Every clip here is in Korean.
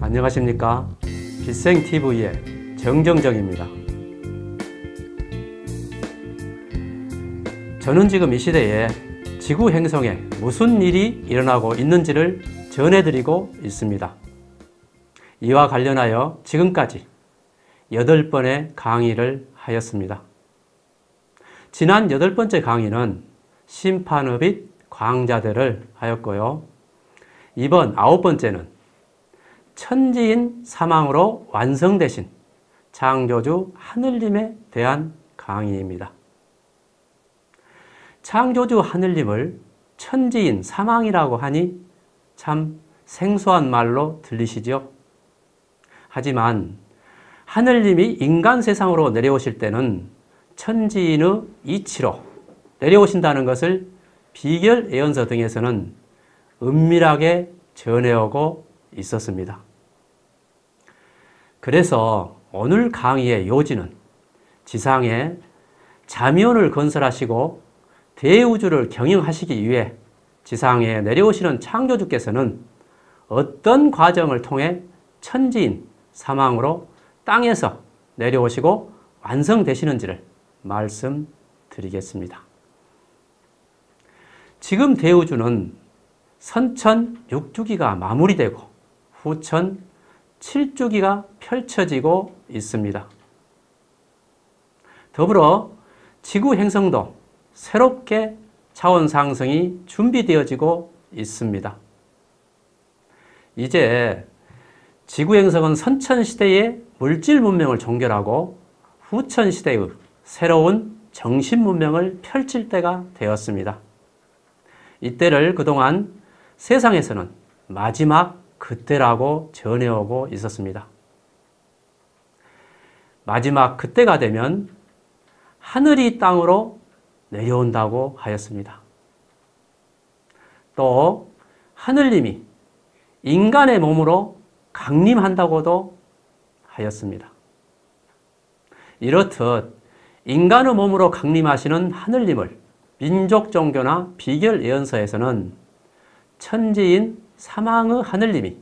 안녕하십니까? 빛생TV의 정정정입니다. 저는 지금 이 시대에 지구 행성에 무슨 일이 일어나고 있는지를 전해드리고 있습니다. 이와 관련하여 지금까지 8번의 강의를 하였습니다. 지난 8번째 강의는 심판의 빛 광자대를 하였고요. 이번 9번째는 천지인 사망으로 완성되신 창조주 하늘님에 대한 강의입니다. 창조주 하늘님을 천지인 사망이라고 하니 참 생소한 말로 들리시죠? 하지만 하늘님이 인간 세상으로 내려오실 때는 천지인의 이치로 내려오신다는 것을 비결 예언서 등에서는 은밀하게 전해오고 있었습니다. 그래서 오늘 강의의 요지는 지상에 자미원을 건설하시고 대우주를 경영하시기 위해 지상에 내려오시는 창조주께서는 어떤 과정을 통해 천지인 사망으로 땅에서 내려오시고 완성되시는지를 말씀드리겠습니다. 지금 대우주는 선천 6주기가 마무리되고 후천 7주기가 펼쳐지고 있습니다. 더불어 지구 행성도 새롭게 차원 상승이 준비되어지고 있습니다. 이제 지구 행성은 선천 시대의 물질 문명을 종결하고 후천 시대의 새로운 정신 문명을 펼칠 때가 되었습니다. 이때를 그동안 세상에서는 마지막 그때라고 전해오고 있었습니다. 마지막 그때가 되면 하늘이 땅으로 내려온다고 하였습니다. 또 하늘님이 인간의 몸으로 강림한다고도 하였습니다. 이렇듯 인간의 몸으로 강림하시는 하늘님을 민족 종교나 비결 예언서에서는 천지인 사망의 하늘님이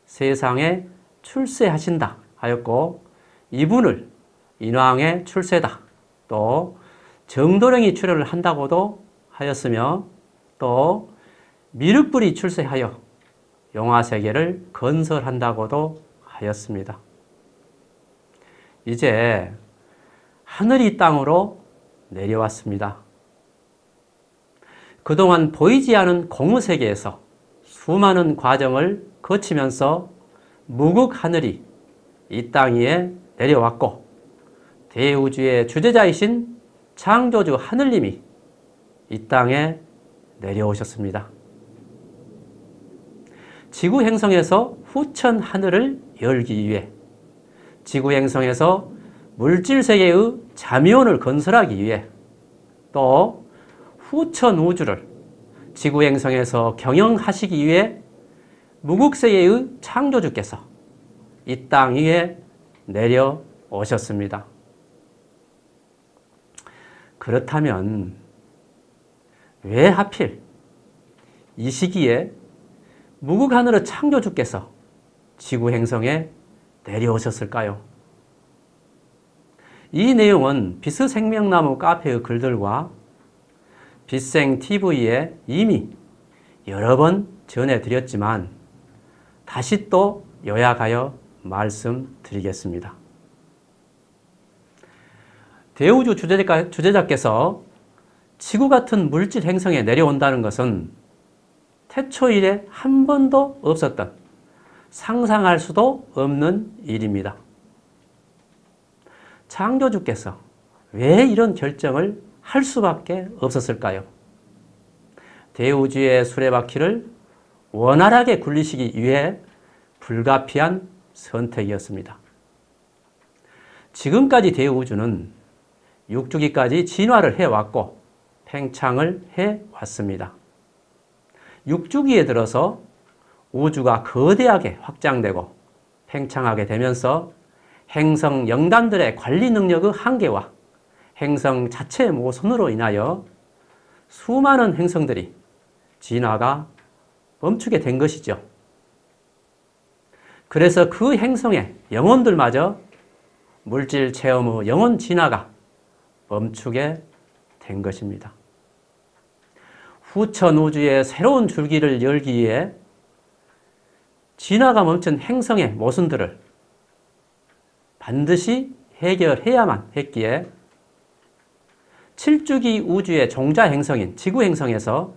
세상에 출세하신다 하였고, 이분을 인왕의 출세다, 또 정도령이 출현을 한다고도 하였으며, 또 미륵불이 출세하여 용화세계를 건설한다고도 하였습니다. 이제 하늘이 땅으로 내려왔습니다. 그동안 보이지 않은 공의세계에서 수많은 과정을 거치면서 무국 하늘이 이 땅 위에 내려왔고, 대우주의 주재자이신 창조주 하늘님이 이 땅에 내려오셨습니다. 지구 행성에서 후천 하늘을 열기 위해, 지구 행성에서 물질 세계의 자미원을 건설하기 위해, 또 후천 우주를 지구 행성에서 경영하시기 위해 무국세계의 창조주께서 이 땅 위에 내려오셨습니다. 그렇다면 왜 하필 이 시기에 무국하늘의 창조주께서 지구 행성에 내려오셨을까요? 이 내용은 빛의생명나무 카페의 글들과 빛생TV에 이미 여러 번 전해드렸지만 다시 또 요약하여 말씀드리겠습니다. 대우주 주재자께서 지구 같은 물질 행성에 내려온다는 것은 태초 이래 한 번도 없었던, 상상할 수도 없는 일입니다. 창조주께서 왜 이런 결정을 할 수밖에 없었을까요? 대우주의 수레바퀴를 원활하게 굴리시기 위해 불가피한 선택이었습니다. 지금까지 대우주는 6주기까지 진화를 해왔고 팽창을 해왔습니다. 6주기에 들어서 우주가 거대하게 확장되고 팽창하게 되면서 행성 영단들의 관리 능력의 한계와 행성 자체의 모순으로 인하여 수많은 행성들이 진화가 멈추게 된 것이죠. 그래서 그 행성의 영혼들마저 물질 체험의 영혼 진화가 멈추게 된 것입니다. 후천 우주의 새로운 줄기를 열기 위해 진화가 멈춘 행성의 모순들을 반드시 해결해야만 했기에 7주기 우주의 종자 행성인 지구 행성에서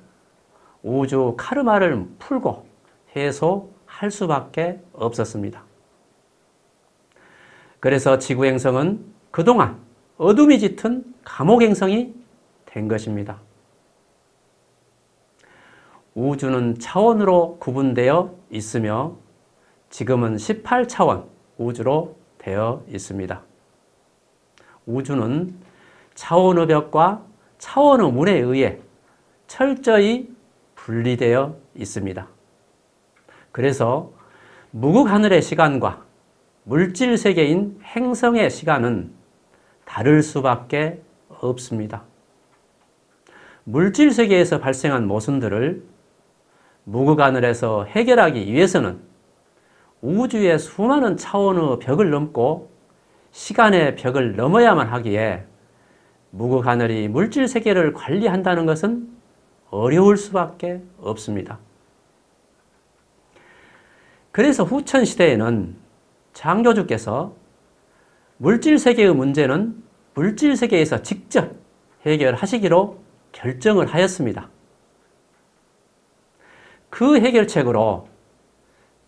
우주 카르마를 풀고 해소할 수밖에 없었습니다. 그래서 지구 행성은 그동안 어둠이 짙은 감옥 행성이 된 것입니다. 우주는 차원으로 구분되어 있으며 지금은 18차원 우주로 되어 있습니다. 우주는 차원의 벽과 차원의 문에 의해 철저히 분리되어 있습니다. 그래서 무극하늘의 시간과 물질 세계인 행성의 시간은 다를 수밖에 없습니다. 물질 세계에서 발생한 모순들을 무극하늘에서 해결하기 위해서는 우주의 수많은 차원의 벽을 넘고 시간의 벽을 넘어야만 하기에 무극하늘이 물질 세계를 관리한다는 것은 어려울 수밖에 없습니다. 그래서 후천 시대에는 창조주께서 물질 세계의 문제는 물질 세계에서 직접 해결하시기로 결정을 하였습니다. 그 해결책으로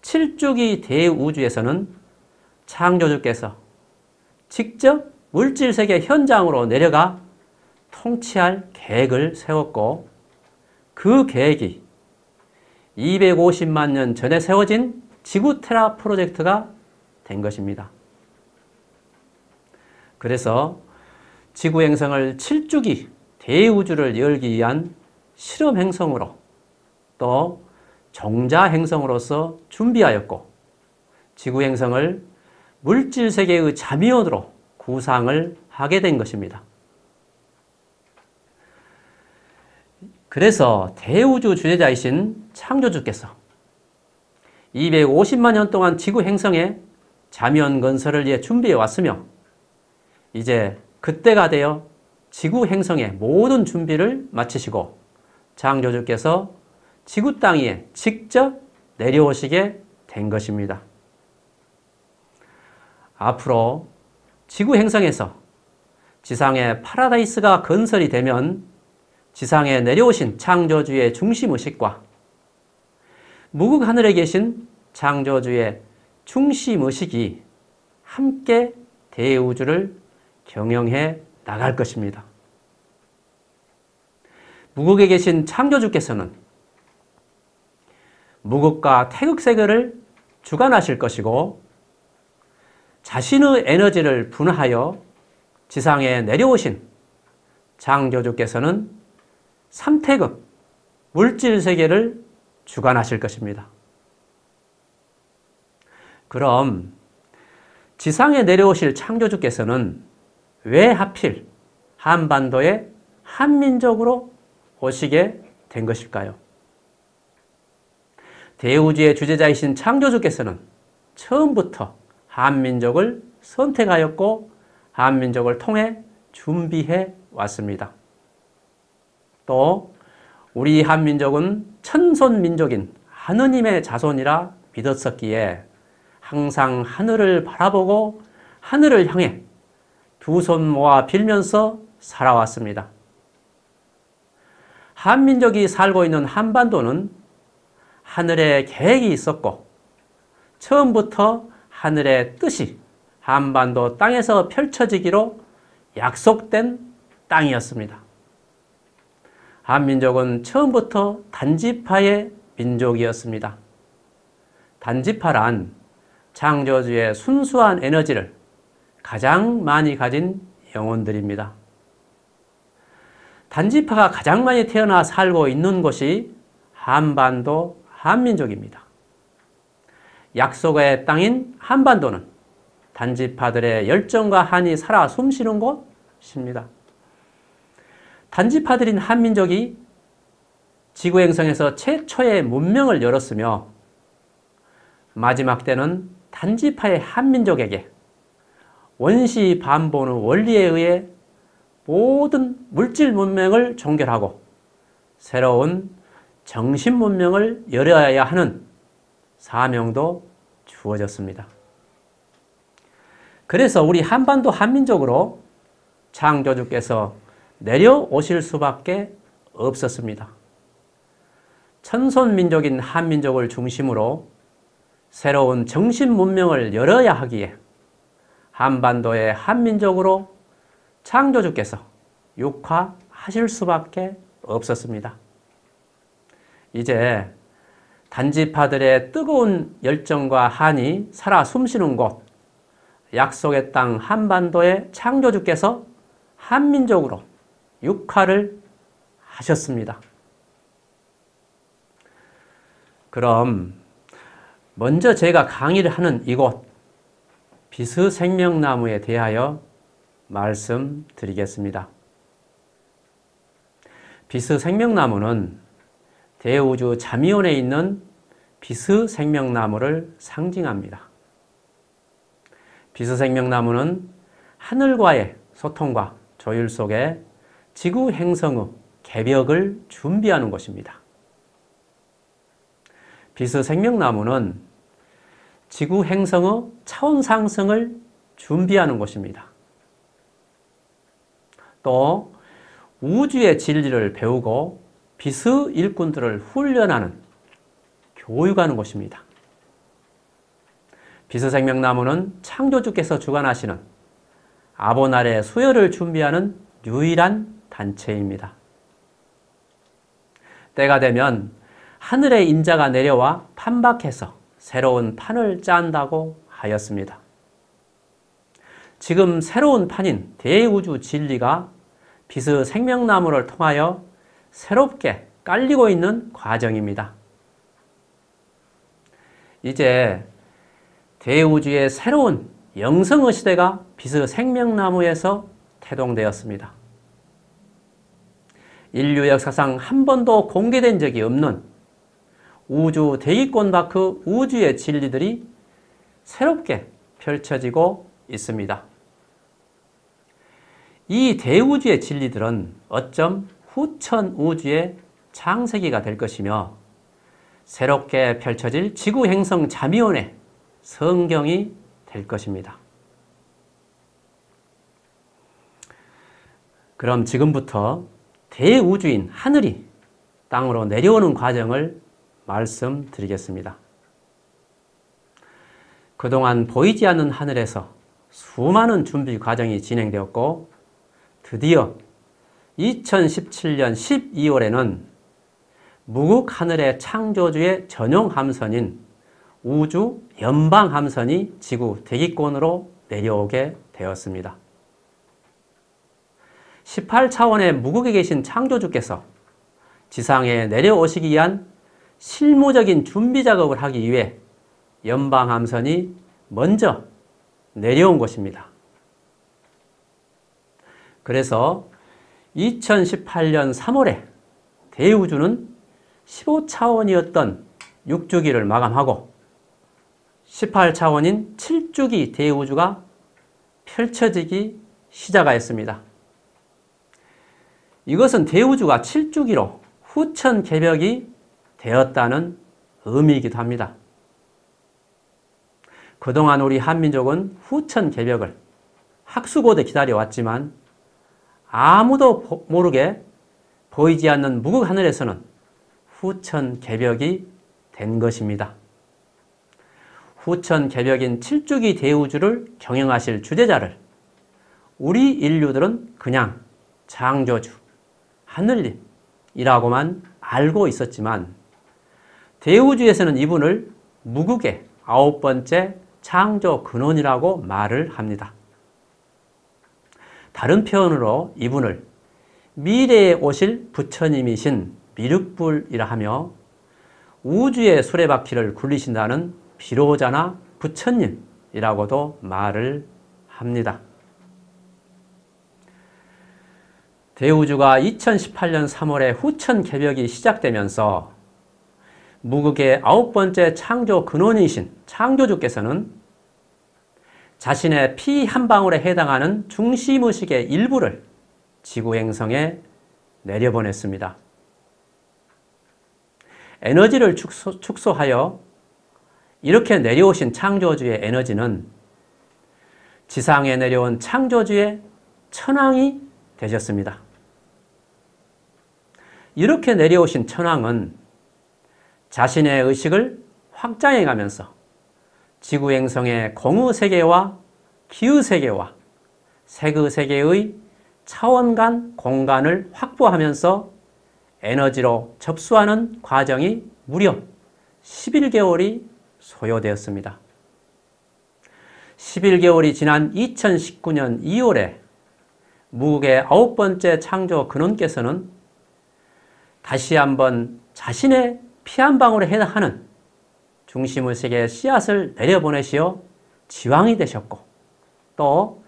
7주기 대우주에서는 창조주께서 직접 물질 세계 현장으로 내려가 통치할 계획을 세웠고 그 계획이 250만 년 전에 세워진 지구 테라 프로젝트가 된 것입니다. 그래서 지구 행성을 7주기 대우주를 열기 위한 실험 행성으로 또 종자 행성으로서 준비하였고 지구 행성을 물질 세계의 자미원으로 구상을 하게 된 것입니다. 그래서 대우주 주재자이신 창조주께서 250만 년 동안 지구 행성의 자미원 건설을 위해 준비해 왔으며 이제 그때가 되어 지구 행성의 모든 준비를 마치시고 창조주께서 지구 땅 위에 직접 내려오시게 된 것입니다. 앞으로 지구 행성에서 지상의 파라다이스가 건설이 되면 지상에 내려오신 창조주의 중심의식과 무극하늘에 계신 창조주의 중심의식이 함께 대우주를 경영해 나갈 것입니다. 무극에 계신 창조주께서는 무극과 태극 세계를 주관하실 것이고 자신의 에너지를 분화하여 지상에 내려오신 창조주께서는 삼태극, 물질 세계를 주관하실 것입니다. 그럼 지상에 내려오실 창조주께서는 왜 하필 한반도에 한민족으로 오시게 된 것일까요? 대우주의 주재자이신 창조주께서는 처음부터 한민족을 선택하였고 한민족을 통해 준비해 왔습니다. 또 우리 한민족은 천손민족인 하느님의 자손이라 믿었었기에 항상 하늘을 바라보고 하늘을 향해 두 손 모아 빌면서 살아왔습니다. 한민족이 살고 있는 한반도는 하늘의 계획이 있었고 처음부터 하늘의 뜻이 한반도 땅에서 펼쳐지기로 약속된 땅이었습니다. 한민족은 처음부터 단지파의 민족이었습니다. 단지파란 창조주의 순수한 에너지를 가장 많이 가진 영혼들입니다. 단지파가 가장 많이 태어나 살고 있는 곳이 한반도 한민족입니다. 약속의 땅인 한반도는 단지파들의 열정과 한이 살아 숨쉬는 곳입니다. 단지파들인 한민족이 지구행성에서 최초의 문명을 열었으며 마지막 때는 단지파의 한민족에게 원시 반본의 원리에 의해 모든 물질 문명을 종결하고 새로운 정신 문명을 열어야 하는 사명도 주어졌습니다. 그래서 우리 한반도 한민족으로 창조주께서 내려오실 수밖에 없었습니다. 천손민족인 한민족을 중심으로 새로운 정신 문명을 열어야 하기에 한반도의 한민족으로 창조주께서 육화하실 수밖에 없었습니다. 이제 단지파들의 뜨거운 열정과 한이 살아 숨쉬는 곳, 약속의 땅 한반도의 창조주께서 한민족으로 육화를 하셨습니다. 그럼 먼저 제가 강의를 하는 이곳 비스생명나무에 대하여 말씀드리겠습니다. 비스생명나무는 대우주 자미원에 있는 비스생명나무를 상징합니다. 비스생명나무는 하늘과의 소통과 조율 속에 지구 행성의 개벽을 준비하는 것입니다. 비스생명나무는 지구 행성의 차원 상승을 준비하는 것입니다. 또 우주의 진리를 배우고 비스 일꾼들을 훈련하는, 교육하는 것입니다. 비스생명나무는 창조주께서 주관하시는 아보날의 수혈을 준비하는 유일한 단체입니다. 때가 되면 하늘의 인자가 내려와 판박해서 새로운 판을 짠다고 하였습니다. 지금 새로운 판인 대우주 진리가 비스생명나무를 통하여 새롭게 깔리고 있는 과정입니다. 이제 대우주의 새로운 영성의 시대가 비스생명나무에서 태동되었습니다. 인류 역사상 한 번도 공개된 적이 없는 우주 대기권 밖의 우주의 진리들이 새롭게 펼쳐지고 있습니다. 이 대우주의 진리들은 어쩜 후천 우주의 창세기가 될 것이며 새롭게 펼쳐질 지구 행성 자미원의 성경이 될 것입니다. 그럼 지금부터 대우주인 하늘이 땅으로 내려오는 과정을 말씀드리겠습니다. 그동안 보이지 않는 하늘에서 수많은 준비 과정이 진행되었고 드디어 2017년 12월에는 무국 하늘의 창조주의 전용 함선인 우주 연방 함선이 지구 대기권으로 내려오게 되었습니다. 18차원의 무국에 계신 창조주께서 지상에 내려오시기 위한 실무적인 준비 작업을 하기 위해 연방 함선이 먼저 내려온 것입니다. 그래서 2018년 3월에 대우주는 15차원이었던 6주기를 마감하고 18차원인 7주기 대우주가 펼쳐지기 시작하였습니다. 이것은 대우주가 7주기로 후천 개벽이 되었다는 의미이기도 합니다. 그동안 우리 한민족은 후천 개벽을 학수고대 기다려왔지만 아무도 모르게 보이지 않는 무국 하늘에서는 후천 개벽이 된 것입니다. 후천 개벽인 7주기 대우주를 경영하실 주재자를 우리 인류들은 그냥 창조주, 하늘님이라고만 알고 있었지만 대우주에서는 이분을 무국의 9번째 창조 근원이라고 말을 합니다. 다른 표현으로 이분을 미래에 오실 부처님이신 미륵불이라 하며 우주의 수레바퀴를 굴리신다는 비로자나 부처님이라고도 말을 합니다. 대우주가 2018년 3월에 후천 개벽이 시작되면서 무국의 9번째 창조 근원이신 창조주께서는 자신의 피 한 방울에 해당하는 중심의식의 일부를 지구 행성에 내려보냈습니다. 에너지를 축소하여 이렇게 내려오신 창조주의 에너지는 지상에 내려온 창조주의 천왕이 되셨습니다. 이렇게 내려오신 천왕은 자신의 의식을 확장해 가면서 지구 행성의 공의세계와 기의세계와 색의세계의 차원 간 공간을 확보하면서 에너지로 접수하는 과정이 무려 11개월이 소요되었습니다. 11개월이 지난 2019년 2월에 무국의 9번째 창조 근원께서는 다시 한번 자신의 피 한 방울에 해당하는 중심의식의 씨앗을 내려보내시어 지왕이 되셨고, 또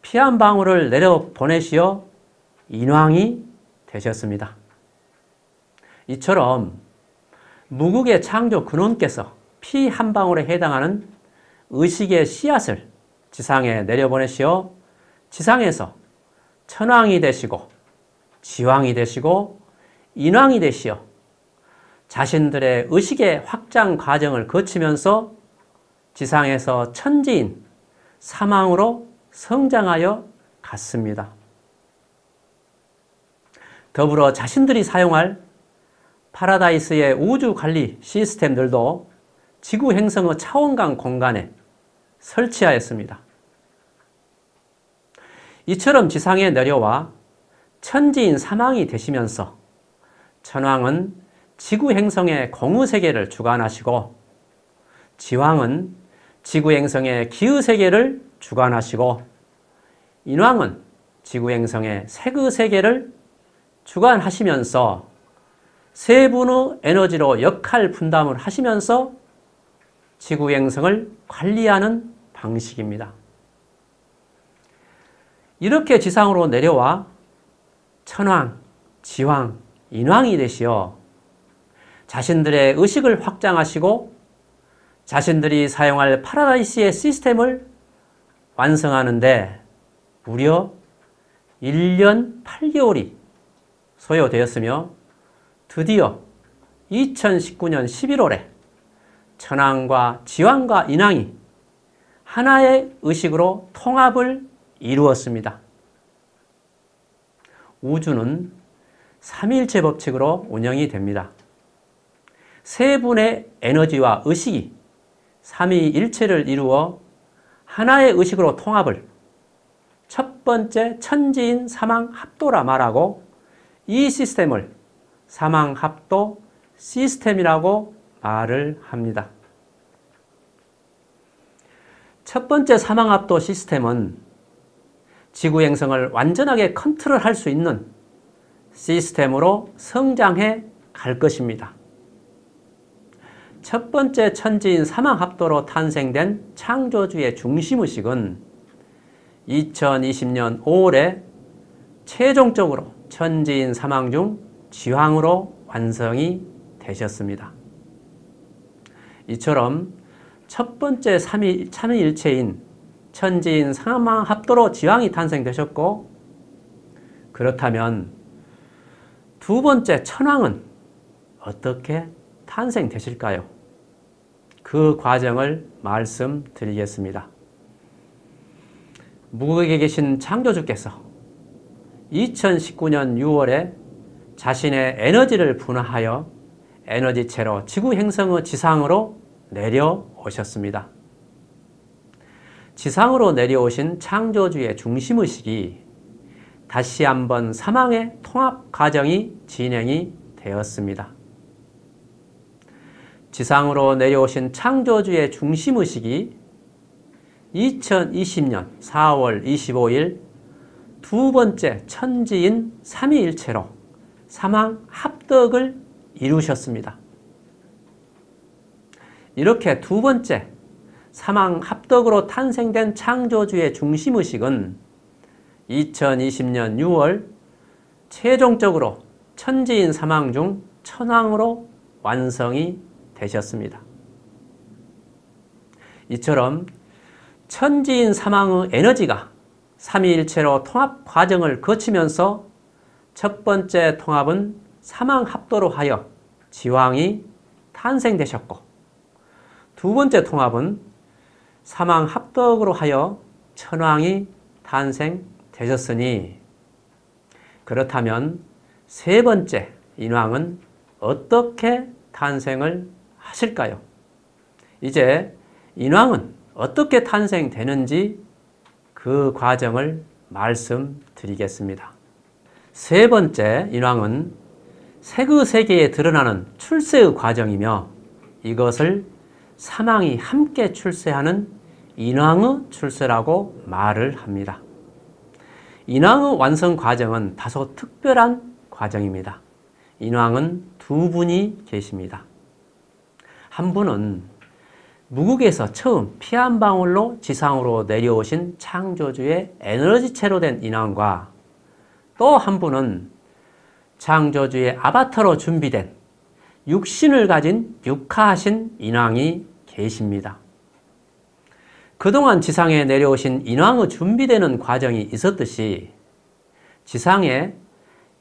피 한 방울을 내려보내시어 인왕이 되셨습니다. 이처럼 무국의 창조 근원께서 피 한 방울에 해당하는 의식의 씨앗을 지상에 내려보내시어 지상에서 천왕이 되시고 지왕이 되시고 인왕이 되시어 자신들의 의식의 확장 과정을 거치면서 지상에서 천지인 사망으로 성장하여 갔습니다. 더불어 자신들이 사용할 파라다이스의 우주관리 시스템들도 지구 행성의 차원간 공간에 설치하였습니다. 이처럼 지상에 내려와 천지인 사망이 되시면서 천왕은 지구 행성의 공의세계를 주관하시고 지왕은 지구 행성의 기의세계를 주관하시고 인왕은 지구 행성의 색의세계를 주관하시면서 세 분의 에너지로 역할 분담을 하시면서 지구 행성을 관리하는 방식입니다. 이렇게 지상으로 내려와 천왕, 지왕, 인왕이 되시어 자신들의 의식을 확장하시고 자신들이 사용할 파라다이스의 시스템을 완성하는데 무려 1년 8개월이 소요되었으며 드디어 2019년 11월에 천왕과 지왕과 인왕이 하나의 의식으로 통합을 이루었습니다. 우주는 삼위일체 법칙으로 운영이 됩니다. 세 분의 에너지와 의식이 삼위일체를 이루어 하나의 의식으로 통합을 첫 번째 천지인 사망합도라 말하고 이 시스템을 사망합도 시스템이라고 말을 합니다. 첫 번째 사망합도 시스템은 지구 행성을 완전하게 컨트롤할 수 있는 시스템으로 성장해 갈 것입니다. 첫 번째 천지인 사망합도로 탄생된 창조주의 중심의식은 2020년 5월에 최종적으로 천지인 사망 중 지왕으로 완성이 되셨습니다. 이처럼 첫 번째 삼위일체인 천지인 사망합도로 지왕이 탄생되셨고, 그렇다면 두 번째 천왕은 어떻게 탄생되실까요? 그 과정을 말씀드리겠습니다. 무국에 계신 창조주께서 2019년 6월에 자신의 에너지를 분화하여 에너지체로 지구 행성의 지상으로 내려오셨습니다. 지상으로 내려오신 창조주의 중심의식이 다시 한번 사망의 통합 과정이 진행이 되었습니다. 지상으로 내려오신 창조주의 중심의식이 2020년 4월 25일 두 번째 천지인 삼위일체로 사망합덕을 이루셨습니다. 이렇게 두 번째 사망합덕으로 탄생된 창조주의 중심의식은 2020년 6월 최종적으로 천지인 사망 중 천왕으로 완성이 되셨습니다. 이처럼 천지인 사망의 에너지가 삼위일체로 통합 과정을 거치면서 첫 번째 통합은 사망합도로 하여 지왕이 탄생되셨고, 두 번째 통합은 사망합덕으로 하여 천왕이 탄생되셨으니, 그렇다면 세 번째 인왕은 어떻게 탄생을 하실까요? 이제 인왕은 어떻게 탄생되는지 그 과정을 말씀드리겠습니다. 세 번째 인왕은 세그세계에 드러나는 출세의 과정이며, 이것을 사망이 함께 출세하는 인왕의 출세라고 말을 합니다. 인왕의 완성 과정은 다소 특별한 과정입니다. 인왕은 두 분이 계십니다. 한 분은 무국에서 처음 피 한 방울로 지상으로 내려오신 창조주의 에너지체로 된 인왕과, 또 한 분은 창조주의 아바타로 준비된 육신을 가진 육하하신 인왕이 계십니다. 그동안 지상에 내려오신 인왕의 준비되는 과정이 있었듯이, 지상에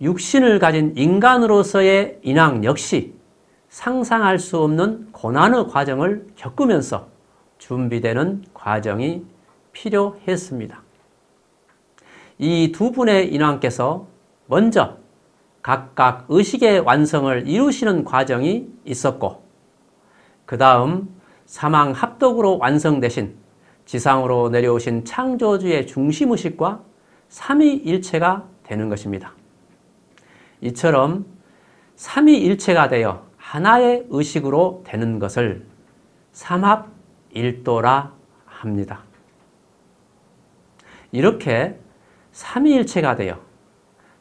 육신을 가진 인간으로서의 인왕 역시 상상할 수 없는 고난의 과정을 겪으면서 준비되는 과정이 필요했습니다. 이 두 분의 인왕께서 먼저 각각 의식의 완성을 이루시는 과정이 있었고, 그 다음 사망합덕으로 완성되신 지상으로 내려오신 창조주의 중심의식과 삼위일체가 되는 것입니다. 이처럼 삼위일체가 되어 하나의 의식으로 되는 것을 삼합일도라 합니다. 이렇게 삼위일체가 되어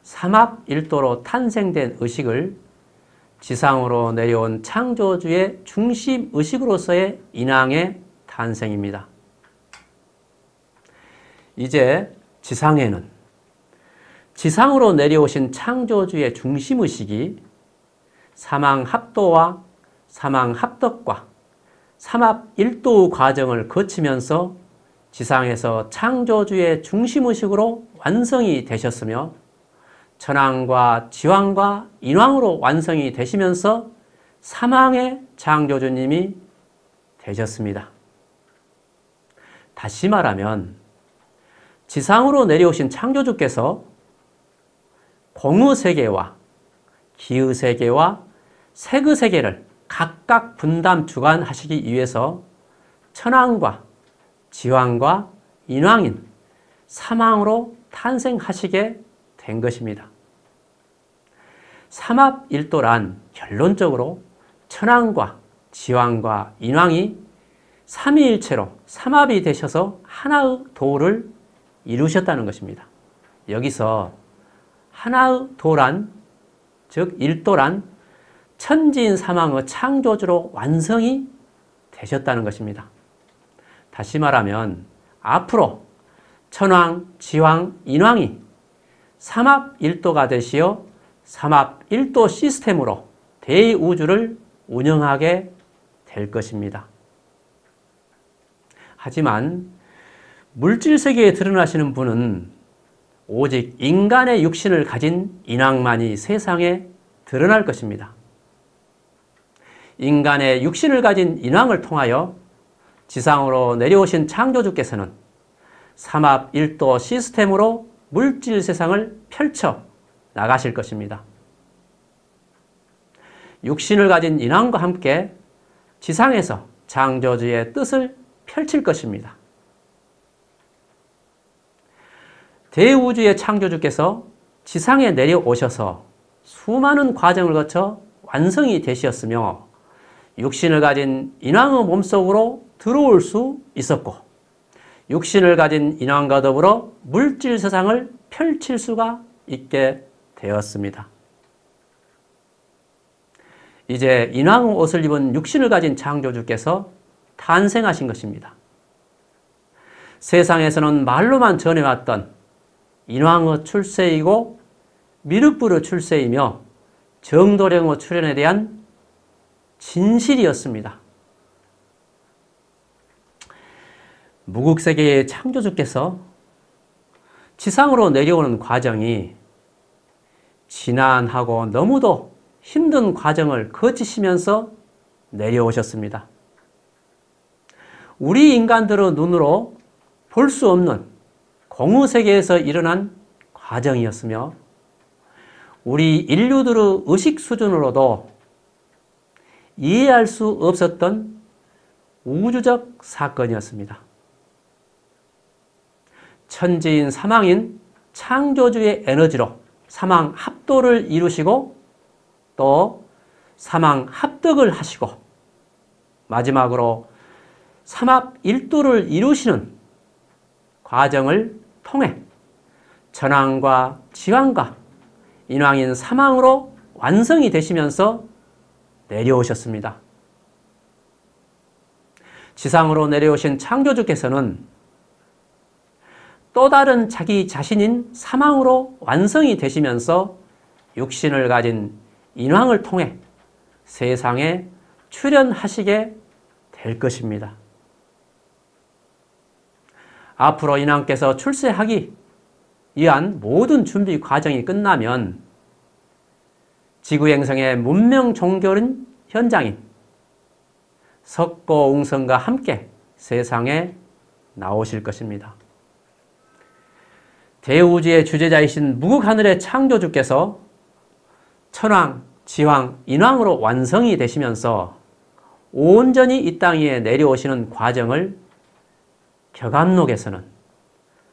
삼합일도로 탄생된 의식을 지상으로 내려온 창조주의 중심의식으로서의 인왕의 탄생입니다. 이제 지상에는 지상으로 내려오신 창조주의 중심의식이 사망합도와 사망합덕과 삼합일도 과정을 거치면서 지상에서 창조주의 중심의식으로 완성이 되셨으며, 천왕과 지왕과 인왕으로 완성이 되시면서 사망의 창조주님이 되셨습니다. 다시 말하면 지상으로 내려오신 창조주께서 공의 세계와 기의 세계와 색의 세계를 각각 분담 주관하시기 위해서 천왕과 지왕과 인왕인 사망으로 탄생하시게 된 것입니다. 삼합일도란 결론적으로 천왕과 지왕과 인왕이 삼위일체로 삼합이 되셔서 하나의 도를 이루셨다는 것입니다. 여기서 하나의 도란, 즉 일도란 천지인 사망의 창조주로 완성이 되셨다는 것입니다. 다시 말하면 앞으로 천왕, 지왕, 인왕이 삼합일도가 되시어 삼합일도 시스템으로 대우주를 운영하게 될 것입니다. 하지만 물질세계에 드러나시는 분은 오직 인간의 육신을 가진 인왕만이 세상에 드러날 것입니다. 인간의 육신을 가진 인왕을 통하여 지상으로 내려오신 창조주께서는 삼합일도 시스템으로 물질 세상을 펼쳐 나가실 것입니다. 육신을 가진 인왕과 함께 지상에서 창조주의 뜻을 펼칠 것입니다. 대우주의 창조주께서 지상에 내려오셔서 수많은 과정을 거쳐 완성이 되셨으며, 육신을 가진 인왕의 몸속으로 들어올 수 있었고, 육신을 가진 인왕과 더불어 물질 세상을 펼칠 수가 있게 되었습니다. 이제 인왕의 옷을 입은 육신을 가진 창조주께서 탄생하신 것입니다. 세상에서는 말로만 전해왔던 인왕의 출세이고 미륵불의 출세이며 정도령의 출현에 대한 진실이었습니다. 무국세계의 창조주께서 지상으로 내려오는 과정이 지난하고 너무도 힘든 과정을 거치시면서 내려오셨습니다. 우리 인간들의 눈으로 볼 수 없는 공의세계에서 일어난 과정이었으며 우리 인류들의 의식 수준으로도 이해할 수 없었던 우주적 사건이었습니다. 천지인 사망인 창조주의 에너지로 사망 합도를 이루시고 또 사망 합덕을 하시고 마지막으로 삼합일도를 이루시는 과정을 통해 천왕과 지왕과 인왕인 사망으로 완성이 되시면서 내려오셨습니다. 지상으로 내려오신 창조주께서는 또 다른 자기 자신인 사망으로 완성이 되시면서 육신을 가진 인왕을 통해 세상에 출현하시게 될 것입니다. 앞으로 인왕께서 출세하기 위한 모든 준비 과정이 끝나면 지구행성의 문명 종결은 현장인 석고웅성과 함께 세상에 나오실 것입니다. 대우주의 주재자이신 무국하늘의 창조주께서 천왕, 지왕, 인왕으로 완성이 되시면서 온전히 이 땅 위에 내려오시는 과정을 격암록에서는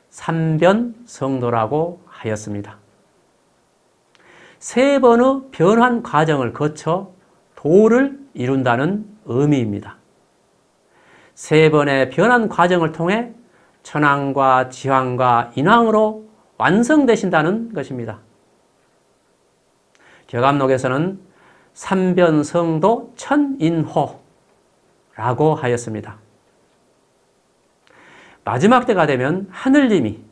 삼변성도라고 하였습니다. 세 번의 변환 과정을 거쳐 도를 이룬다는 의미입니다. 세 번의 변환 과정을 통해 천왕과 지왕과 인왕으로 완성되신다는 것입니다. 격암록에서는 삼변성도 천인호라고 하였습니다. 마지막 때가 되면 하늘님이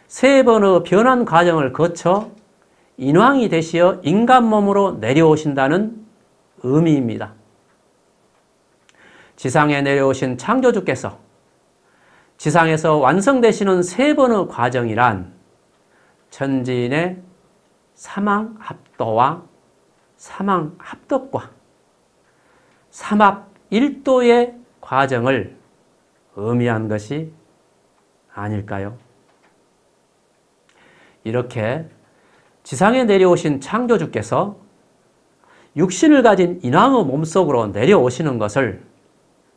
세 번의 변환 과정을 거쳐 인왕이 되시어 인간 몸으로 내려오신다는 의미입니다. 지상에 내려오신 창조주께서 지상에서 완성되시는 세 번의 과정이란 천지인의 사망합도와 사망합덕과 삼합일도의 과정을 의미한 것이 아닐까요? 이렇게 지상에 내려오신 창조주께서 육신을 가진 인왕의 몸속으로 내려오시는 것을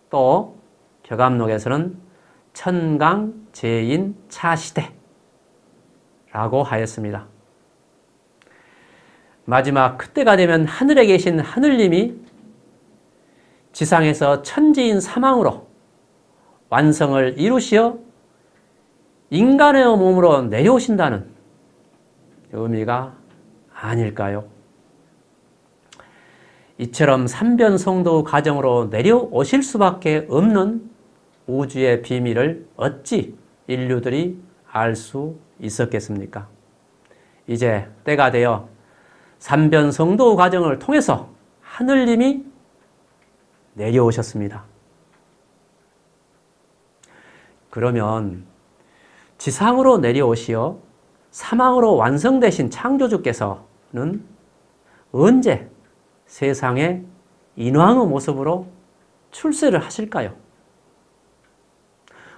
또 격암록에서는 천강제인 차시대라고 하였습니다. 마지막 그때가 되면 하늘에 계신 하늘님이 지상에서 천지인 사망으로 완성을 이루시어 인간의 몸으로 내려오신다는 의미가 아닐까요? 이처럼 삼변성도 과정으로 내려오실 수밖에 없는 우주의 비밀을 어찌 인류들이 알 수 있었겠습니까? 이제 때가 되어 삼변성도 과정을 통해서 하늘님이 내려오셨습니다. 그러면 지상으로 내려오시어 사망으로 완성되신 창조주께서는 언제 세상에 인왕의 모습으로 출세를 하실까요?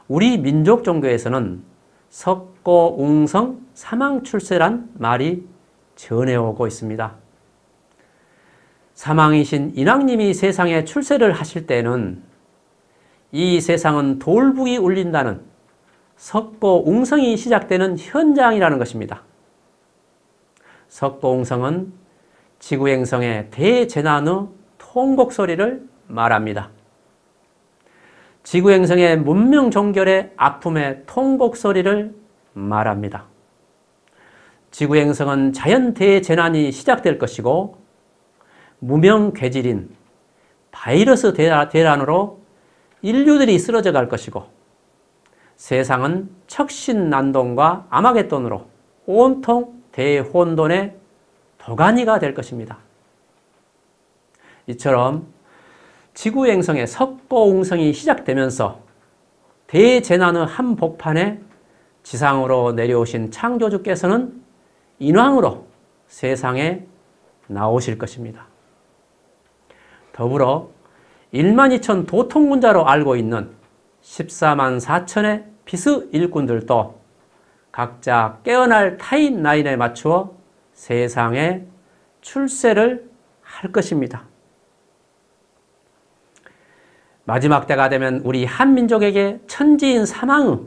우리 민족 종교에서는 석고웅성 사망출세란 말이 전해오고 있습니다. 사망이신 인왕님이 세상에 출세를 하실 때는 이 세상은 돌북이 울린다는 석고웅성이 시작되는 현장이라는 것입니다. 석고웅성은 지구행성의 대재난의 통곡소리를 말합니다. 지구행성의 문명 종결의 아픔의 통곡소리를 말합니다. 지구행성은 자연 대재난이 시작될 것이고 무명괴질인 바이러스 대란으로 인류들이 쓰러져 갈 것이고 세상은 척신난동과 아마겟돈으로 온통 대혼돈의 도가니가 될 것입니다. 이처럼 지구행성의 석고웅성이 시작되면서 대재난의 한복판에 지상으로 내려오신 창조주께서는 인왕으로 세상에 나오실 것입니다. 더불어 12,000 도통군자로 알고 있는 14만 4천의 피스 일꾼들도 각자 깨어날 타임라인에 맞추어 세상에 출세를 할 것입니다. 마지막 때가 되면 우리 한민족에게 천지인 사망의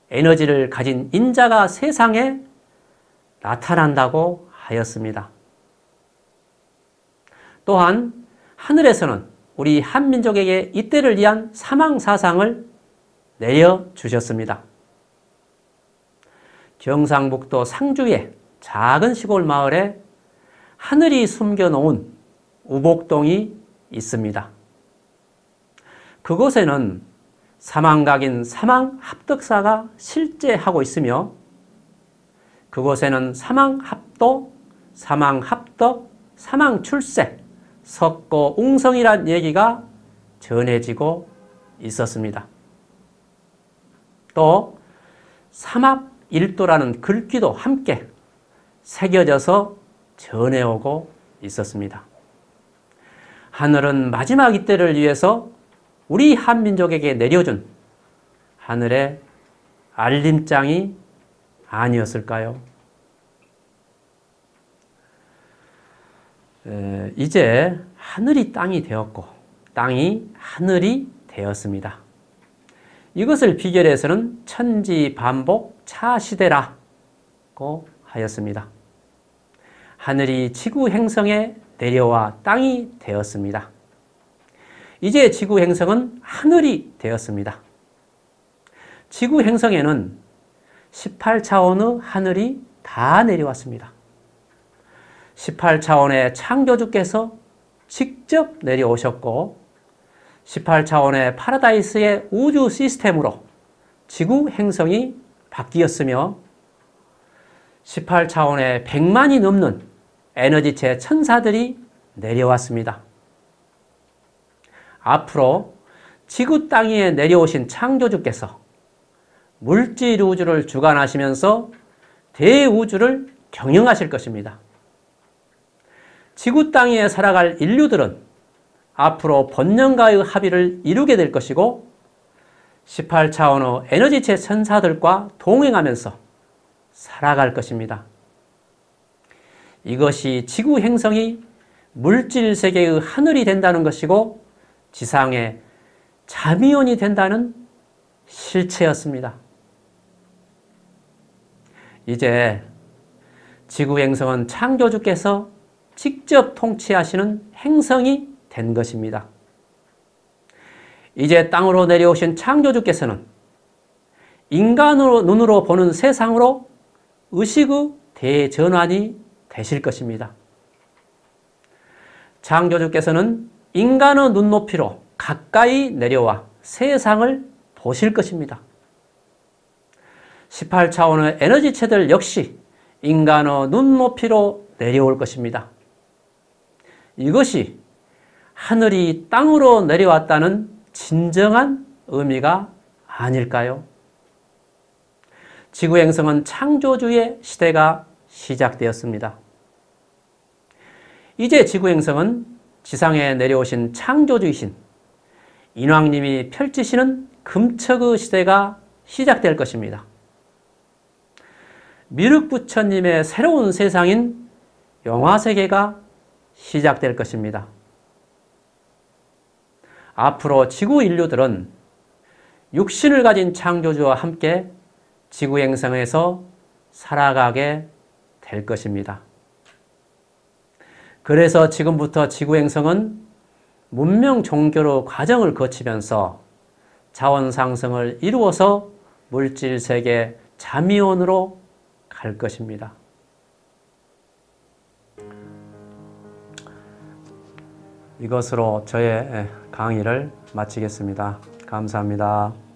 에너지를 가진 인자가 세상에 나타난다고 하였습니다. 또한 하늘에서는 우리 한민족에게 이때를 위한 사망사상을 내려주셨습니다. 경상북도 상주의 작은 시골 마을에 하늘이 숨겨놓은 우복동이 있습니다. 그곳에는 사망각인 사망합덕사가 실제 하고 있으며 그곳에는 사망합도, 사망합덕, 사망출세, 석고웅성이란 얘기가 전해지고 있었습니다. 또 삼합일도라는 글귀도 함께 새겨져서 전해오고 있었습니다. 하늘은 마지막 이때를 위해서 우리 한민족에게 내려준 하늘의 알림장이 아니었을까요? 이제 하늘이 땅이 되었고 땅이 하늘이 되었습니다. 이것을 비결해서는 천지반복 차시대라고 하였습니다. 하늘이 지구 행성에 내려와 땅이 되었습니다. 이제 지구 행성은 하늘이 되었습니다. 지구 행성에는 18차원의 하늘이 다 내려왔습니다. 18차원의 창조주께서 직접 내려오셨고 18차원의 파라다이스의 우주 시스템으로 지구 행성이 바뀌었으며 18차원의 100만이 넘는 에너지체 천사들이 내려왔습니다. 앞으로 지구 땅 위에 내려오신 창조주께서 물질 우주를 주관하시면서 대우주를 경영하실 것입니다. 지구 땅 위에 살아갈 인류들은 앞으로 본능과의 합의를 이루게 될 것이고 18차원의 에너지체 천사들과 동행하면서 살아갈 것입니다. 이것이 지구 행성이 물질 세계의 하늘이 된다는 것이고 지상의 자미원이 된다는 실체였습니다. 이제 지구 행성은 창조주께서 직접 통치하시는 행성이 된 것입니다. 이제 땅으로 내려오신 창조주께서는 인간으로 눈으로 보는 세상으로 의식의 대전환이 되실 것입니다. 창조주께서는 인간의 눈높이로 가까이 내려와 세상을 보실 것입니다. 18차원의 에너지체들 역시 인간의 눈높이로 내려올 것입니다. 이것이 하늘이 땅으로 내려왔다는 진정한 의미가 아닐까요? 지구 행성은 창조주의 시대가 시작되었습니다. 이제 지구 행성은 지상에 내려오신 창조주이신 인왕님이 펼치시는 금척의 시대가 시작될 것입니다. 미륵부처님의 새로운 세상인 영화세계가 시작될 것입니다. 앞으로 지구 인류들은 육신을 가진 창조주와 함께 지구 행성에서 살아가게 될 것입니다. 그래서 지금부터 지구 행성은 문명 종교로 과정을 거치면서 자원 상승을 이루어서 물질 세계 자미원으로 갈 것입니다. 이것으로 저의 강의를 마치겠습니다. 감사합니다.